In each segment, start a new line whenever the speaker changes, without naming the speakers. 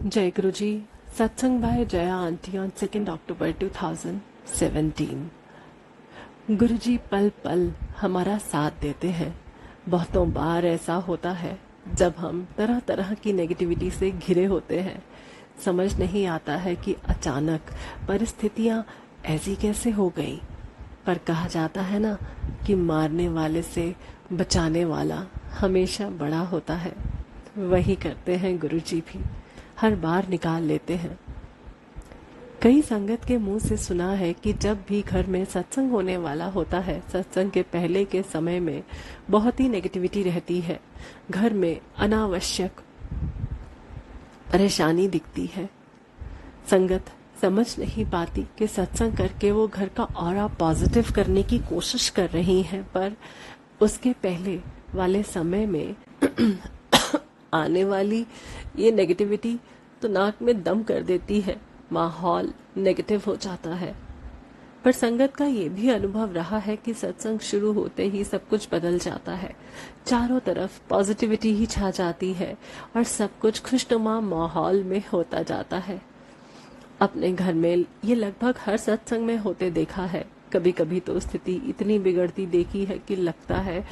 जय गुरु जी। सत्संग bye Jaya aunty on 2 अक्टूबर 2017। गुरु जी पल पल हमारा साथ देते हैं। बहुतों बार ऐसा होता है जब हम तरह तरह की नेगेटिविटी से घिरे होते हैं। समझ नहीं आता है कि अचानक परिस्थितियां ऐसी कैसे हो गई। पर कहा जाता है ना कि मारने वाले से बचाने वाला हमेशा बड़ा होता है। वही करते हैं गुरु जी भी, हर बार निकाल लेते हैं। कई संगत के मुंह से सुना है कि जब भी घर में सत्संग होने वाला होता है, सत्संग के पहले के समय में बहुत ही नेगेटिविटी रहती है। घर में अनावश्यक परेशानी दिखती है। संगत समझ नहीं पाती कि सत्संग करके वो घर का ऑरा पॉजिटिव करने की कोशिश कर रही हैं, पर उसके पहले वाले समय में आने वाली ये नेगेटिविटी तो नाक में दम कर देती है। माहौल नेगेटिव हो जाता है। पर संगत का ये भी अनुभव रहा है कि सत्संग शुरू होते ही सब कुछ बदल जाता है। चारों तरफ पॉजिटिविटी ही छा जाती है और सब कुछ खुशनुमा माहौल में होता जाता है। अपने घर में ये लगभग हर सत्संग में होते देखा है। कभी कभी तो स्थिति इतनी बिगड़ती देखी है कि लगता है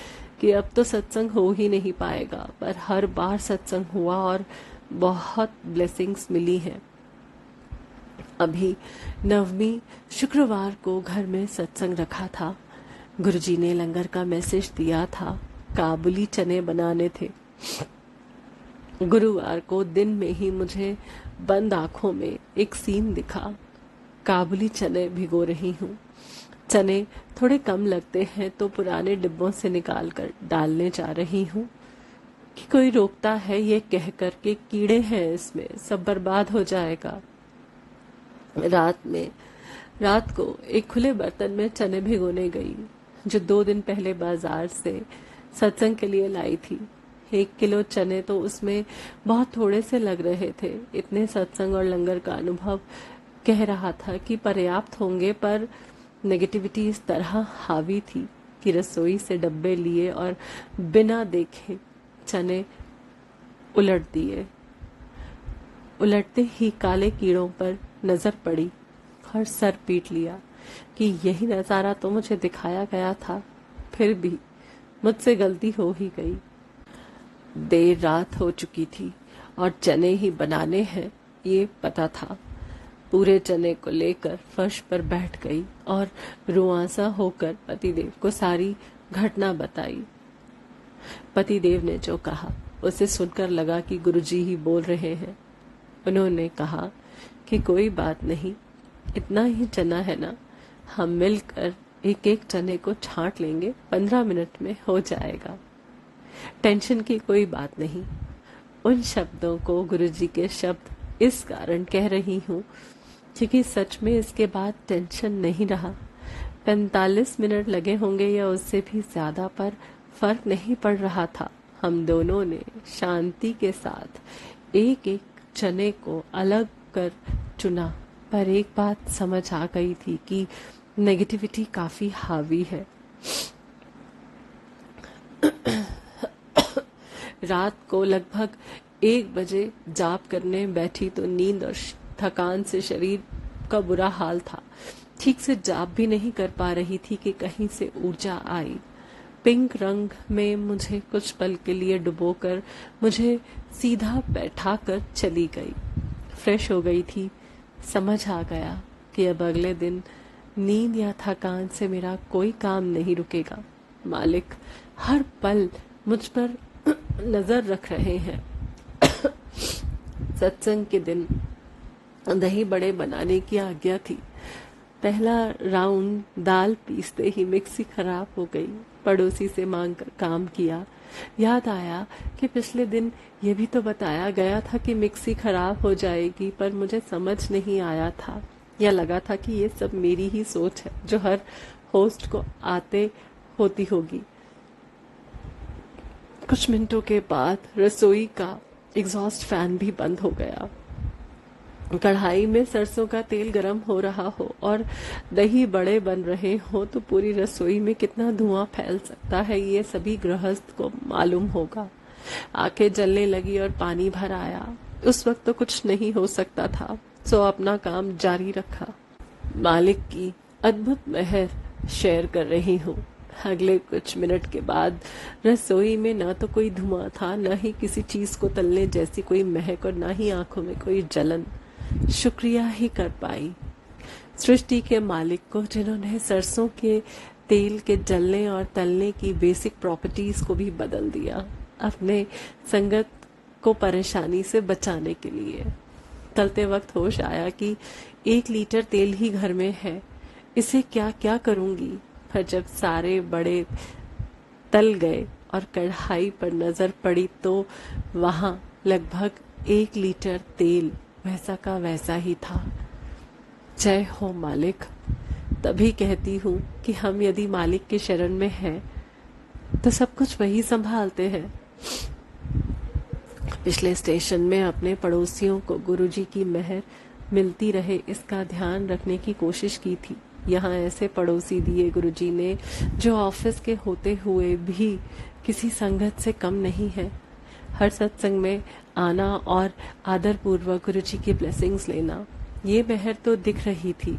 कि अब तो सत्संग हो ही नहीं पाएगा, पर हर बार सत्संग हुआ और बहुत ब्लेसिंग्स मिली हैं। अभी नवमी शुक्रवार को घर में सत्संग रखा था। गुरुजी ने लंगर का मैसेज दिया था। काबुली चने बनाने थे। गुरुवार को दिन में ही मुझे बंद आंखों में एक सीन दिखा। काबुली चने भिगो रही हूँ। चने थोड़े कम लगते हैं तो पुराने डिब्बों से निकाल कर डालने जा रही हूँ कि कोई रोकता है ये कहकर के कीड़े हैं इसमें, सब बर्बाद हो जाएगा। रात को एक खुले बर्तन में चने भिगोने गई, जो 2 दिन पहले बाजार से सत्संग के लिए लाई थी। 1 किलो चने तो उसमें बहुत थोड़े से लग रहे थे। इतने सत्संग और लंगर का अनुभव कह रहा था कि पर्याप्त होंगे, पर नेगेटिविटी इस तरह हावी थी कि रसोई से डब्बे लिए और बिना देखे चने उलट दिए। उलटते ही काले कीड़ों पर नजर पड़ी और सर पीट लिया कि यही नजारा तो मुझे दिखाया गया था। फिर भी मुझसे गलती हो ही गई। देर रात हो चुकी थी और चने ही बनाने हैं ये पता था। पूरे चने को लेकर फर्श पर बैठ गई और रुआंसा होकर पतिदेव को सारी घटना बताई। पतिदेव ने जो कहा उसे सुनकर लगा कि गुरुजी ही बोल रहे हैं। उन्होंने कहा कि कोई बात नहीं, इतना ही चना है ना, हम मिलकर एक एक चने को छांट लेंगे, 15 मिनट में हो जाएगा। टेंशन की कोई बात नहीं। उन शब्दों को गुरुजी के शब्द इस कारण कह रही हूँ क्योंकि सच में इसके बाद टेंशन नहीं रहा। 45 मिनट लगे होंगे या उससे भी ज्यादा, पर फर्क नहीं पड़ रहा था। हम दोनों ने शांति के साथ एक एक चने को अलग कर चुना, पर एक बात समझ आ गई थी कि नेगेटिविटी काफी हावी है। रात को लगभग 1 बजे जाप करने बैठी तो नींद और थकान से शरीर का बुरा हाल था। ठीक से जाप भी नहीं कर पा रही थी कि कहीं से ऊर्जा आई। पिंक रंग में मुझे कुछ पल के लिए डुबोकर मुझे सीधा बैठा कर चली गई। फ्रेश हो गई थी। समझ आ गया कि अब अगले दिन नींद या थकान से मेरा कोई काम नहीं रुकेगा। मालिक हर पल मुझ पर नजर रख रहे हैं। सत्संग के दिन दही बड़े बनाने की आज्ञा थी। पहला राउंड दाल पीसते ही मिक्सी खराब हो गई। पड़ोसी से मांग कर काम किया। याद आया कि पिछले दिन ये भी तो बताया गया था कि मिक्सी खराब हो जाएगी, पर मुझे समझ नहीं आया था या लगा था कि ये सब मेरी ही सोच है जो हर होस्ट को आते होती होगी। कुछ मिनटों के बाद रसोई का एग्जॉस्ट फैन भी बंद हो गया। कढ़ाई में सरसों का तेल गरम हो रहा हो और दही बड़े बन रहे हो तो पूरी रसोई में कितना धुआं फैल सकता है ये सभी गृहस्थ को मालूम होगा। आंखें जलने लगी और पानी भर आया। उस वक्त तो कुछ नहीं हो सकता था, सो अपना काम जारी रखा। मालिक की अद्भुत मेहर शेयर कर रही हूँ। अगले कुछ मिनट के बाद रसोई में न तो कोई धुआं था, न ही किसी चीज को तलने जैसी कोई महक, और न ही आंखों में कोई जलन। शुक्रिया ही कर पाई सृष्टि के मालिक को, जिन्होंने सरसों के तेल के जलने और तलने की बेसिक प्रॉपर्टीज को भी बदल दिया, अपने संगत को परेशानी से बचाने के लिए। तलते वक्त होश आया कि 1 लीटर तेल ही घर में है, इसे क्या क्या करूंगी। पर जब सारे बड़े तल गए और कढ़ाई पर नजर पड़ी तो वहां लगभग 1 लीटर तेल वैसा का वैसा ही था। जय हो मालिक। तभी कहती हूँ कि हम यदि मालिक के शरण में हैं तो सब कुछ वही संभालते हैं। पिछले स्टेशन में अपने पड़ोसियों को गुरुजी की मेहर मिलती रहे इसका ध्यान रखने की कोशिश की थी। यहाँ ऐसे पड़ोसी दिए गुरुजी ने जो ऑफिस के होते हुए भी किसी संगत से कम नहीं है। हर सत्संग में आना और आदर पूर्वक गुरुजी की ब्लेसिंग्स लेना, ये मेहर तो दिख रही थी।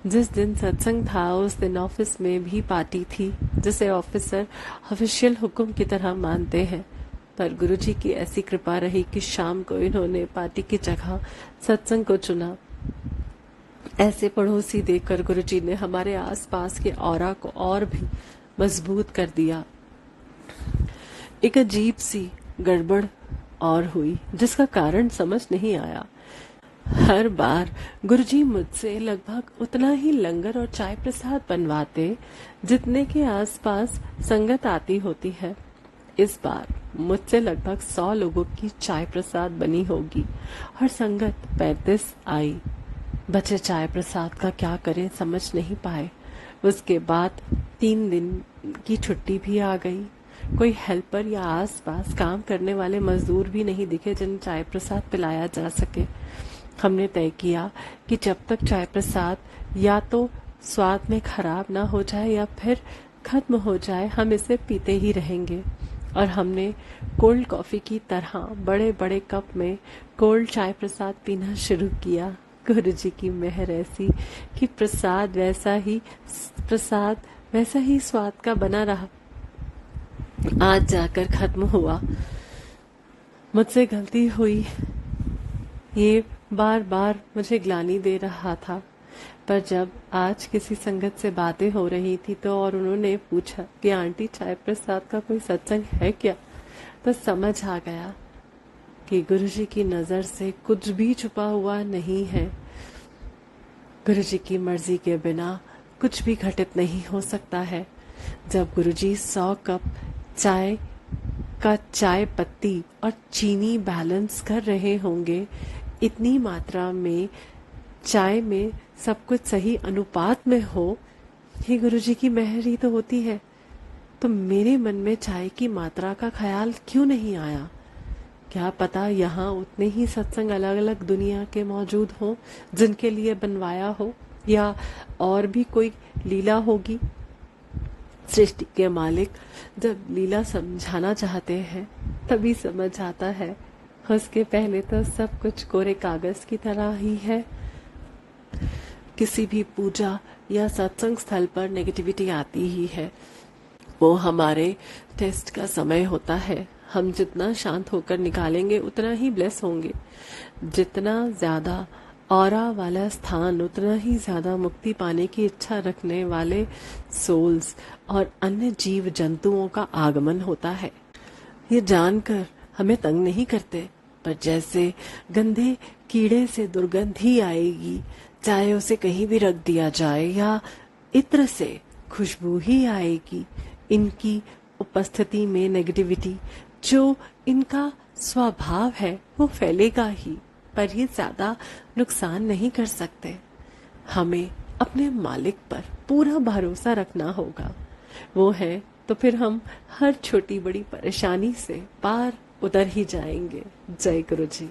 जिस दिन सत्संग था उस दिन ऑफिस में भी पार्टी थी, जिसे ऑफिसर ऑफिशियल हुक्म की तरह मानते हैं। पर गुरुजी की ऐसी कृपा रही कि शाम को इन्होंने पार्टी की जगह सत्संग को चुना। ऐसे पड़ोसी देखकर गुरुजी ने हमारे आसपास के ऑरा को और भी मजबूत कर दिया। एक अजीब सी गड़बड़ और हुई जिसका कारण समझ नहीं आया। हर बार गुरुजी मुझसे लगभग उतना ही लंगर और चाय प्रसाद बनवाते जितने के आसपास संगत आती होती है। इस बार मुझसे लगभग 100 लोगों की चाय प्रसाद बनी होगी और संगत 35 आई। बचे चाय प्रसाद का क्या करें समझ नहीं पाए। उसके बाद 3 दिन की छुट्टी भी आ गई। कोई हेल्पर या आसपास काम करने वाले मजदूर भी नहीं दिखे जिन्हें चाय प्रसाद पिलाया जा सके। हमने तय किया कि जब तक चाय प्रसाद या तो स्वाद में खराब ना हो जाए या फिर खत्म हो जाए, हम इसे पीते ही रहेंगे। और हमने कोल्ड कॉफी की तरह बड़े बड़े कप में कोल्ड चाय प्रसाद पीना शुरू किया। गुरुजी की मेहर ऐसी कि प्रसाद वैसा ही स्वाद का बना रहा। आज जाकर खत्म हुआ। मुझसे गलती हुई, ये बार बार मुझे ग्लानि दे रहा था। पर जब आज किसी संगत से बातें हो रही थी तो और उन्होंने पूछा कि आंटी चाय प्रसाद का कोई सत्संग है क्या, तो समझ आ गया कि गुरुजी की नजर से कुछ भी छुपा हुआ नहीं है। गुरुजी की मर्जी के बिना कुछ भी घटित नहीं हो सकता है। जब गुरुजी 100 कप चाय का चाय पत्ती और चीनी बैलेंस कर रहे होंगे, इतनी मात्रा में चाय में सब कुछ सही अनुपात में हो, ये गुरुजी की मेहर ही तो होती है। तो मेरे मन में चाय की मात्रा का ख्याल क्यों नहीं आया? क्या पता यहाँ उतने ही सत्संग अलग अलग दुनिया के मौजूद हों जिनके लिए बनवाया हो, या और भी कोई लीला होगी। सृष्टि के मालिक जब लीला समझाना चाहते हैं तभी समझ आता है, उसके पहले तो सब कुछ कोरे कागज की तरह ही है। किसी भी पूजा या सत्संग स्थल पर नेगेटिविटी आती ही है। वो हमारे टेस्ट का समय होता है। हम जितना शांत होकर निकालेंगे उतना ही ब्लेस होंगे। जितना ज्यादा ऑरा वाला स्थान, उतना ही ज्यादा मुक्ति पाने की इच्छा रखने वाले सोल्स और अन्य जीव जंतुओं का आगमन होता है। ये जानकर हमें तंग नहीं करते, पर जैसे गंदे कीड़े से दुर्गंध ही आएगी, चाहे उसे कहीं भी रख दिया जाए, या इत्र से खुशबू ही आएगी। इनकी उपस्थिति में नेगेटिविटी, जो इनका स्वभाव है, वो फैलेगा ही, पर ये ज्यादा नुकसान नहीं कर सकते। हमें अपने मालिक पर पूरा भरोसा रखना होगा। वो है तो फिर हम हर छोटी बड़ी परेशानी से पार उतर ही जाएंगे। जय गुरु जी।